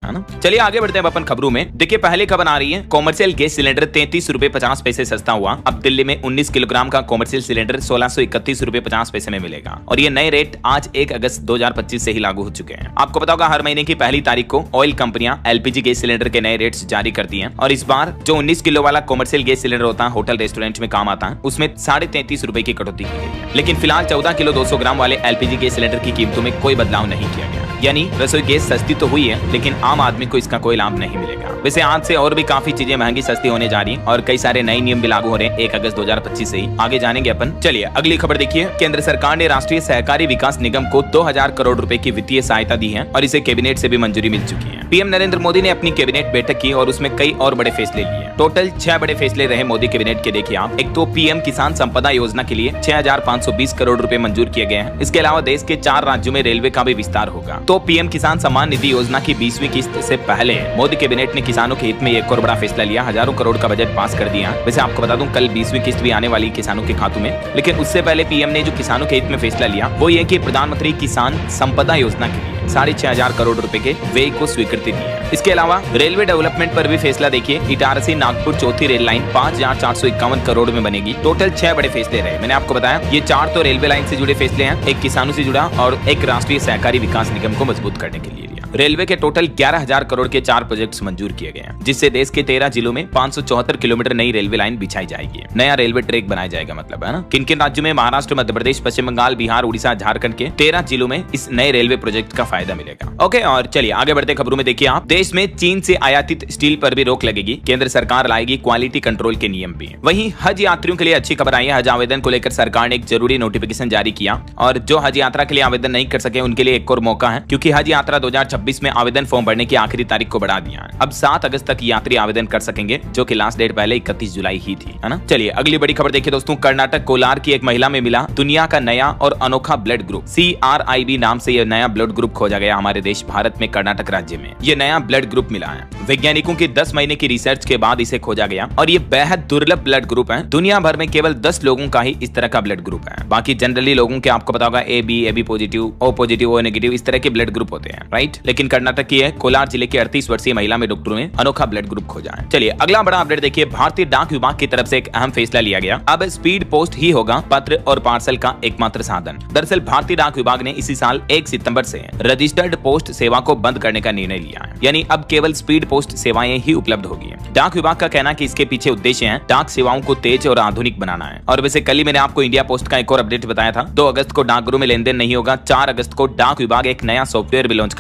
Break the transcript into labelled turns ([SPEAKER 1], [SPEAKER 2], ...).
[SPEAKER 1] है ना। चलिए आगे बढ़ते हैं अपन खबरों में। देखिए पहले खबर आ रही है, कॉमर्शियल गैस सिलेंडर 33 रुपए 50 पैसे सस्ता हुआ। अब दिल्ली में 19 किलोग्राम का कॉमर्शियल सिलेंडर 1631 रुपए 50 पैसे में मिलेगा और ये नए रेट आज 1 अगस्त 2025 से ही लागू हो चुके हैं। आपको पता होगा हर महीने की पहली तारीख को ऑयल कंपनियां एलपीजी गैस सिलेंडर के नए रेट्स जारी करती हैं और इस बार जो 19 किलो वाला कॉमर्शियल गैस सिलेंडर होता है होटल रेस्टोरेंट में काम आता है, उसमें 33.5 रुपए की कटौती की गई है। लेकिन फिलहाल 14 किलो 200 ग्राम वाले एलपीजी गैस सिलेंडर की कीमतों में कोई बदलाव नहीं किया गया। यानी रसोई गैस सस्ती तो हुई है लेकिन आम आदमी को इसका कोई लाभ नहीं मिलेगा। वैसे आज से और भी काफी चीजें महंगी सस्ती होने जा रही हैं और कई सारे नए नियम भी लागू हो रहे हैं 1 अगस्त 2025 से ही। आगे जानेंगे अपन। चलिए अगली खबर देखिए। केंद्र सरकार ने राष्ट्रीय सहकारी विकास निगम को 2000 करोड़ रुपए की वित्तीय सहायता दी है और इसे कैबिनेट से भी मंजूरी मिल चुकी है। पीएम नरेंद्र मोदी ने अपनी कैबिनेट बैठक की और उसमें कई और बड़े फैसले लिए। टोटल 6 बड़े फैसले रहे मोदी कैबिनेट के। देखिए आप, एक तो पीएम किसान संपदा योजना के लिए 6520 करोड़ रुपए मंजूर किए गए हैं। इसके अलावा देश के 4 राज्यों में रेलवे का भी विस्तार होगा। तो पीएम किसान सम्मान निधि योजना की 20वीं किस्त से पहले मोदी कैबिनेट ने किसानों के हित में एक और बड़ा फैसला लिया, हजारों करोड़ का बजट पास कर दिया। वैसे आपको बता दूं कल 20वीं किस्त भी आने वाली किसानों के खातों में, लेकिन उससे पहले पीएम ने जो किसानों के हित में फैसला लिया वो ये कि प्रधानमंत्री किसान संपदा योजना के लिए 6500 करोड़ रुपए के व्यय को स्वीकृति दी है। इसके अलावा रेलवे डेवलपमेंट पर भी फैसला देखिए। इटारसी नागपुर चौथी रेल लाइन 5451 करोड़ में बनेगी। टोटल 6 बड़े फैसले रहे। मैंने आपको बताया ये 4 तो रेलवे लाइन से जुड़े फैसले हैं, एक किसानों से जुड़ा और एक राष्ट्रीय सहकारी विकास निगम को मजबूत करने के लिए लिया। रेलवे के टोटल 11000 करोड़ के 4 प्रोजेक्ट्स मंजूर किए गए हैं, जिससे देश के 13 जिलों में 574 किलोमीटर नई रेलवे लाइन बिछाई जाएगी। नया रेलवे ट्रैक बनाया जाएगा, मतलब है ना। किन किन राज्यों में? महाराष्ट्र, मध्य प्रदेश, पश्चिम बंगाल, बिहार, उड़ीसा, झारखंड के 13 जिलों में इस नए रेलवे प्रोजेक्ट का फायदा मिलेगा। ओके, और चलिए आगे बढ़ते खबरों में। देखिए आप, देश में चीन से आयातित स्टील पर भी रोक लगेगी। केंद्र सरकार लाएगी क्वालिटी कंट्रोल के नियम भी। वहीं हज यात्रियों के लिए अच्छी खबर आई है। हज आवेदन को लेकर सरकार ने एक जरूरी नोटिफिकेशन जारी किया और जो हज यात्रा के लिए आवेदन नहीं कर सके उनके लिए एक और मौका है, क्योंकि हज यात्रा 2026 में आवेदन फॉर्म भरने की आखिरी तारीख को बढ़ा दिया है। अब 7 अगस्त तक यात्री आवेदन कर सकेंगे, जो कि लास्ट डेट पहले 31 जुलाई ही थी, है ना। चलिए अगली बड़ी खबर देखिए दोस्तों। कर्नाटक कोलार की एक महिला में मिला दुनिया का नया और अनोखा ब्लड ग्रुप। CRIB नाम से यह नया ब्लड ग्रुप खोजा गया हमारे देश भारत में कर्नाटक राज्य में। यह नया ब्लड ग्रुप मिला है। वैज्ञानिकों की 10 महीने की रिसर्च के बाद इसे खोजा गया और ये बेहद दुर्लभ ब्लड ग्रुप है। दुनिया भर में केवल 10 लोगों का ही इस तरह का ब्लड ग्रुप है। बाकी जनरली लोगों के आपको पता होगा AB positive, O positive, O negative, इस तरह के ब्लड ग्रुप होते हैं, राइट। लेकिन कर्नाटक की है कोलार जिले की 38 वर्षीय महिला में डॉक्टरों ने अनोखा ब्लड ग्रुप खोजा है। चलिए अगला बड़ा अपडेट देखिए। भारतीय डाक विभाग की तरफ से एक अहम फैसला लिया गया। अब स्पीड पोस्ट ही होगा पत्र और पार्सल का एकमात्र साधन। दरअसल भारतीय डाक विभाग ने इसी साल 1 सितंबर से रजिस्टर्ड पोस्ट सेवा को बंद करने का निर्णय लिया है। यानी अब केवल स्पीड पोस्ट सेवाएं ही उपलब्ध होगी। डाक विभाग का कहना है कि इसके पीछे उद्देश्य है डाक सेवाओं को तेज और आधुनिक बनाना है। और वैसे कल ही मैंने आपको इंडिया पोस्ट का एक और अपडेट बताया था। 2 अगस्त को डाकघरों में लेन देन नहीं होगा। 4 अगस्त को डाक विभाग एक नया सॉफ्टवेयर भी लॉन्च